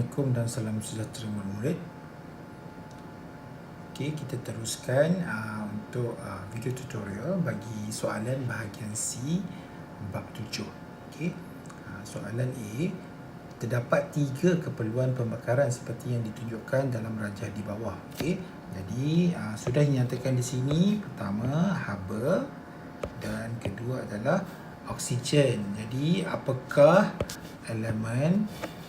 Assalamualaikum dan salam sejahtera murid-murid. Okey, kita teruskan untuk video tutorial bagi soalan bahagian C bab 7. Okey. Soalan A, terdapat 3 keperluan pembakaran seperti yang ditunjukkan dalam rajah di bawah. Okey. Jadi sudah dinyatakan di sini, pertama haba dan kedua adalah oksigen. Jadi apakah elemen,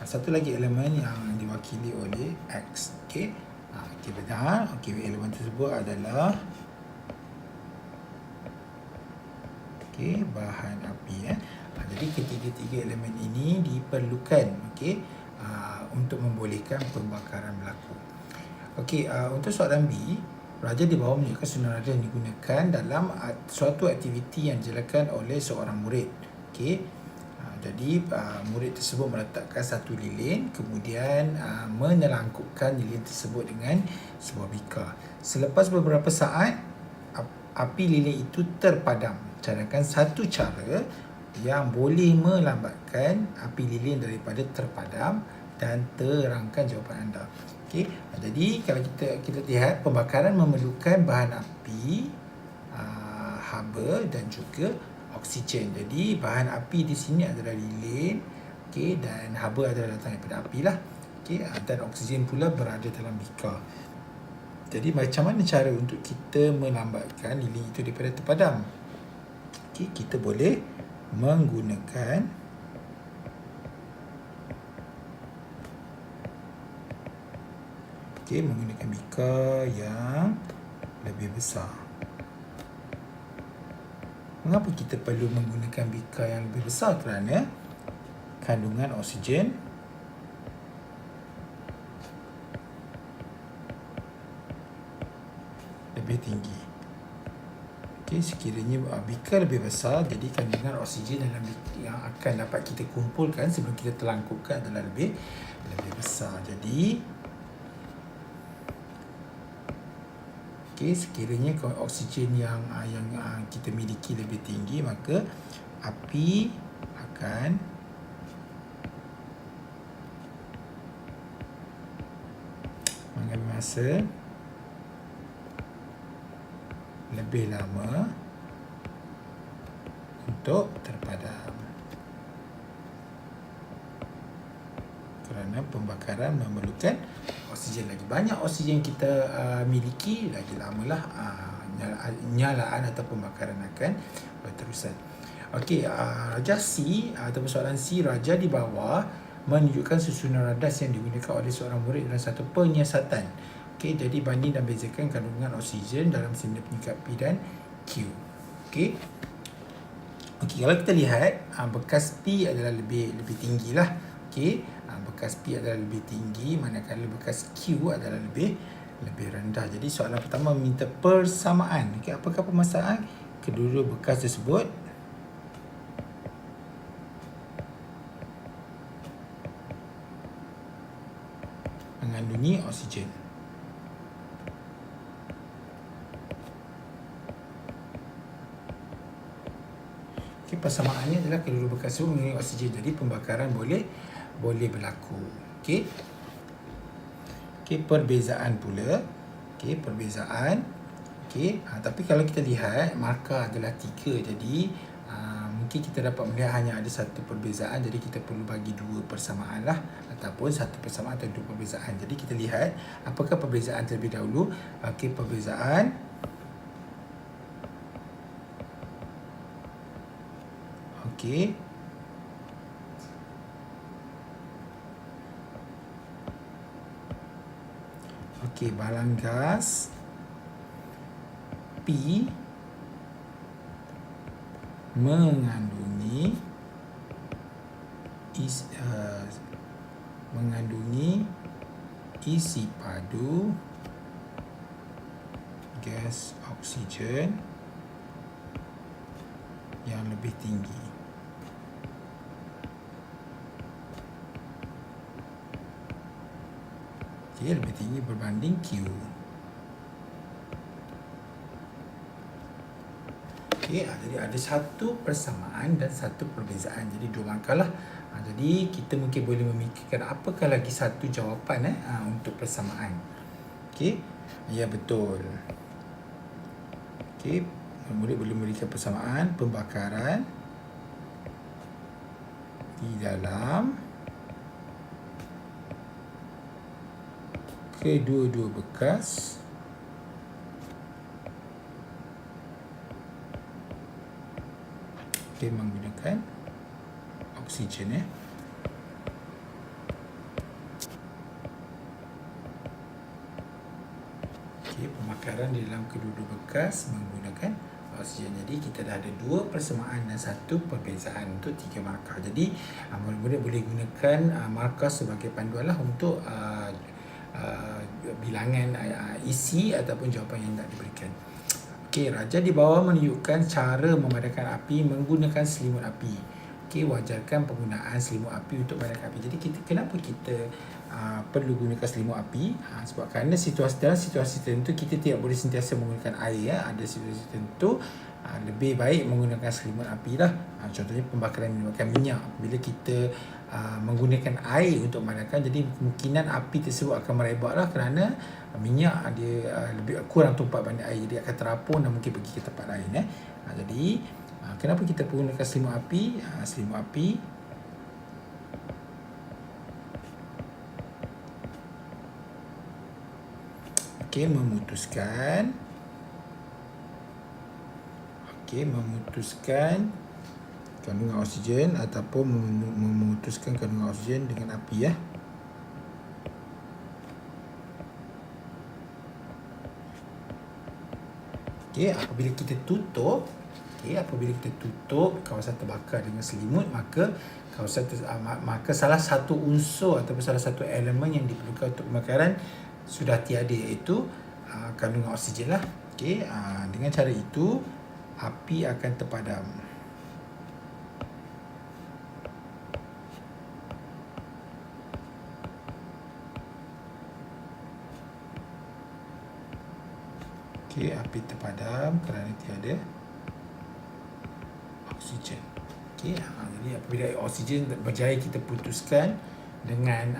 satu lagi elemen yang diwakili oleh X. Okey. Okey, benar. Okey, elemen tersebut adalah bahan api. Jadi ketiga-tiga elemen ini diperlukan untuk membolehkan pembakaran berlaku. Okey, untuk soalan B, raja di bawah menunjukkan sunarada yang digunakan dalam suatu aktiviti yang dijalankan oleh seorang murid. Okey. Jadi murid tersebut meletakkan satu lilin, kemudian menyelangkupkan lilin tersebut dengan sebuah bika. Selepas beberapa saat, api lilin itu terpadam. Cadangkan satu cara yang boleh melambatkan api lilin daripada terpadam dan terangkan jawapan anda. Okey. Jadi kalau kita lihat, pembakaran memerlukan bahan api, haba dan juga oksigen. Jadi bahan api di sini adalah lilin, dan haba adalah datang daripada api lah. Dan oksigen pula berada dalam bika. Jadi macam mana cara untuk kita melambatkan lilin itu daripada terpadam? Kita boleh menggunakan menggunakan bika yang lebih besar. Mengapa kita perlu menggunakan bika yang lebih besar? Kerana kandungan oksigen lebih tinggi. Sekiranya bika lebih besar, jadi kandungan oksigen yang akan dapat kita kumpulkan sebelum kita terlangkupkan adalah lebih besar. Jadi sekiranya oksigen yang kita miliki lebih tinggi, maka api akan mengambil masa lebih lama untuk terpadam. Kerana pembakaran memerlukan oksigen. Lagi banyak oksigen kita miliki, lagi lamalah nyalaan atau pembakaran akan berterusan. Okey, rajah C atau soalan C, raja di bawah menunjukkan susunan radas yang digunakan oleh seorang murid dalam satu penyiasatan. Okey, jadi banding dan bezakan kandungan oksigen dalam silinder penyukat P dan Q. Okey, kalau kita lihat, bekas P adalah lebih tinggi lah. Okey, bekas P adalah lebih tinggi, manakala bekas Q adalah lebih rendah. Jadi soalan pertama meminta persamaan. Okey, apakah permasalahan? Kedua-dua bekas tersebut mengandungi oksigen. Okey, persamaannya adalah kedua-dua bekas tersebut mengandungi oksigen. Jadi pembakaran boleh berlaku. Okey, perbezaan pula. Perbezaan. Tapi kalau kita lihat, markah adalah 3. Jadi mungkin kita dapat melihat hanya ada satu perbezaan. Jadi kita perlu bagi 2 persamaan lah, ataupun satu persamaan atau 2 perbezaan. Jadi kita lihat apakah perbezaan terlebih dahulu. Perbezaan balang gas P mengandungi isi padu gas oksigen yang lebih tinggi. Lebih tinggi berbanding Q. Okey, jadi ada satu persamaan dan satu perbezaan. Jadi dua markah lah. Jadi kita mungkin boleh memikirkan apakah lagi satu jawapan untuk persamaan. Okey. Ya, betul. Okey, murid boleh memberikan persamaan pembakaran di dalam kedua-dua bekas menggunakan oksigen pembakaran di dalam kedua-dua bekas menggunakan oksigen. Jadi kita dah ada dua persamaan dan satu perbezaan untuk 3 markah. Jadi murid-murid boleh gunakan markah sebagai panduan lah untuk bilangan isi ataupun jawapan yang nak diberikan. Okey, raja di bawah menunjukkan cara memadamkan api menggunakan selimut api. Okey, wajarkan penggunaan selimut api untuk memadamkan api. Jadi kenapa kita perlu gunakan selimut api? Sebab kerana dalam situasi tertentu kita tidak boleh sentiasa menggunakan air. Ada situasi tertentu lebih baik menggunakan selimut api lah. Contohnya pembakaran menggunakan minyak. Bila kita menggunakan air untuk memadamkan, jadi kemungkinan api tersebut akan merebak lah, kerana minyak dia lebih kurang tumpat banding air, jadi akan terapung dan mungkin pergi ke tempat lain. Jadi kenapa kita perlu gunakan selimut api? Selimut api memutuskan kandungan oksigen ataupun memutuskan kandungan oksigen dengan api. Apabila kita tutup kawasan terbakar dengan selimut, maka salah satu unsur ataupun salah satu elemen yang diperlukan untuk pembakaran sudah tiada, iaitu kandungan oksigen lah. Dengan cara itu api akan terpadam. Api terpadam kerana tiada oksigen. Jadi apabila oksigen berjaya kita putuskan dengan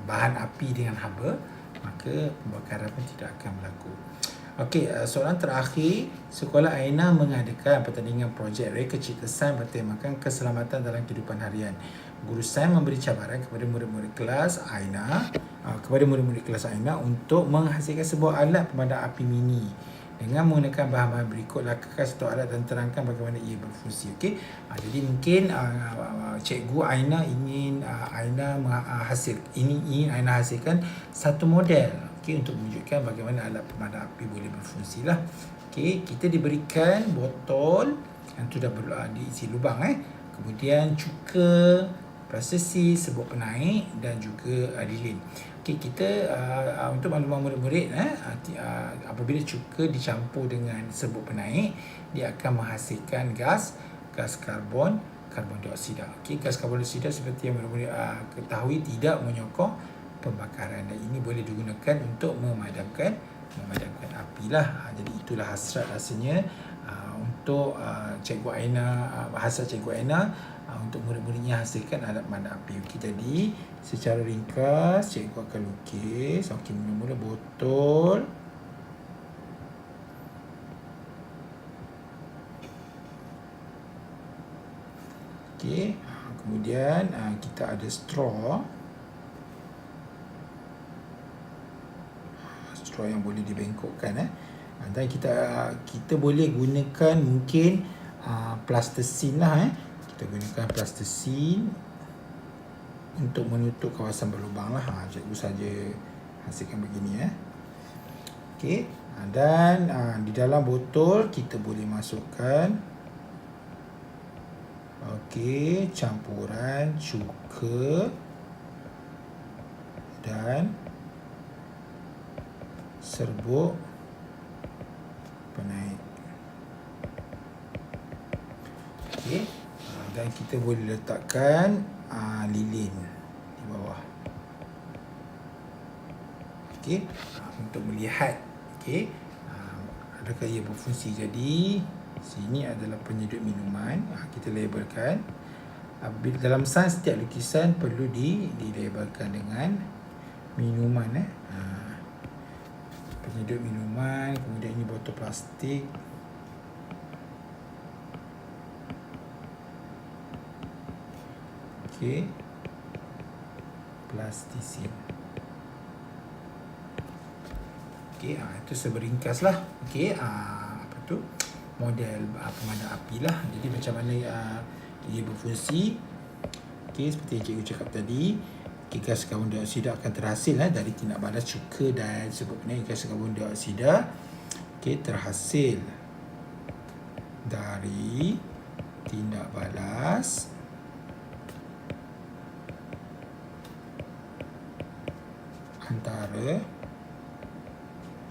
bahan api dengan haba, maka pembakaran pun tidak akan berlaku. Soalan terakhir. Sekolah Aina mengadakan pertandingan projek reka cipta sains bertemakan keselamatan dalam kehidupan harian. Guru sains memberi cabaran kepada murid-murid kelas Aina untuk menghasilkan sebuah alat pemadam api mini dengan menggunakan bahan-bahan berikut. Lakukan satu alat dan terangkan bagaimana ia berfungsi. Jadi mungkin cikgu Aina ingin Aina hasilkan satu model untuk menunjukkan bagaimana alat pemadam api boleh berfungsi lah. Kita diberikan botol yang sudah diisi lubang, kemudian cuka, prasesi, serbuk penaik dan juga lilin. Kita untuk makluman murid-murid, apabila cuka dicampur dengan serbuk penaik, dia akan menghasilkan gas karbon dioksida. Gas karbon dioksida seperti yang murid-murid ketahui tidak menyokong pembakaran, dan ini boleh digunakan untuk memadamkan api lah. Jadi itulah hasrat rasanya untuk Cikgu Aina, hasrat Cikgu Aina untuk murid-muridnya hasilkan alat pemadam api. Jadi secara ringkas cikgu akan lukis. Mula-mula botol, kemudian kita ada straw yang boleh dibengkokkan, dan kita boleh gunakan mungkin plastisin lah. Kita gunakan plastisin untuk menutup kawasan berlubang lah. Cikgu saja hasilkan begini. Dan di dalam botol kita boleh masukkan campuran cuka dan serbuk penaik. Dan kita boleh letakkan lilin di bawah. Untuk melihat adakah ia berfungsi. Jadi Sini adalah penyedut minuman. Kita labelkan. Dalam sains setiap lukisan perlu dilabelkan dengan minuman. Penyedut minuman, kemudian ini botol plastik. Okey. Plastisin. Okey, itu seberingkas lah. Okey, apa tu? Model pemadam api lah. Jadi macam mana dia berfungsi. Okey, seperti yang cikgu cakap tadi, gas karbon dioksida akan terhasil dari tindak balas cuka dan sebabnya gas karbon dioksida terhasil dari tindak balas antara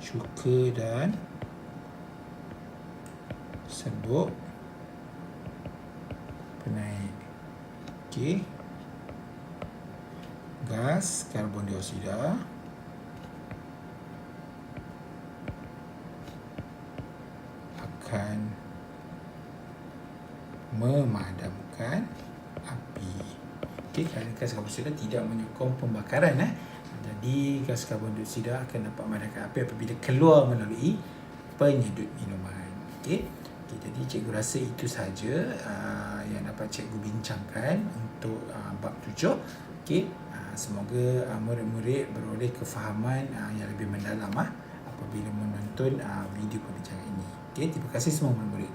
cuka dan serbuk penaik. Okey. Gas karbon dioksida akan memadamkan api. Okey, kerana gas karbon dioksida tidak menyokong pembakaran. Jadi gas karbon dioksida akan dapat memadamkan api apabila keluar melalui penyedut minuman. Okey. Jadi cikgu rasa itu sahaja yang dapat cikgu bincangkan untuk bab 7. Okey. Semoga murid-murid beroleh kefahaman yang lebih mendalam apabila menonton video perbincangan ini. Okey, terima kasih semua murid-murid.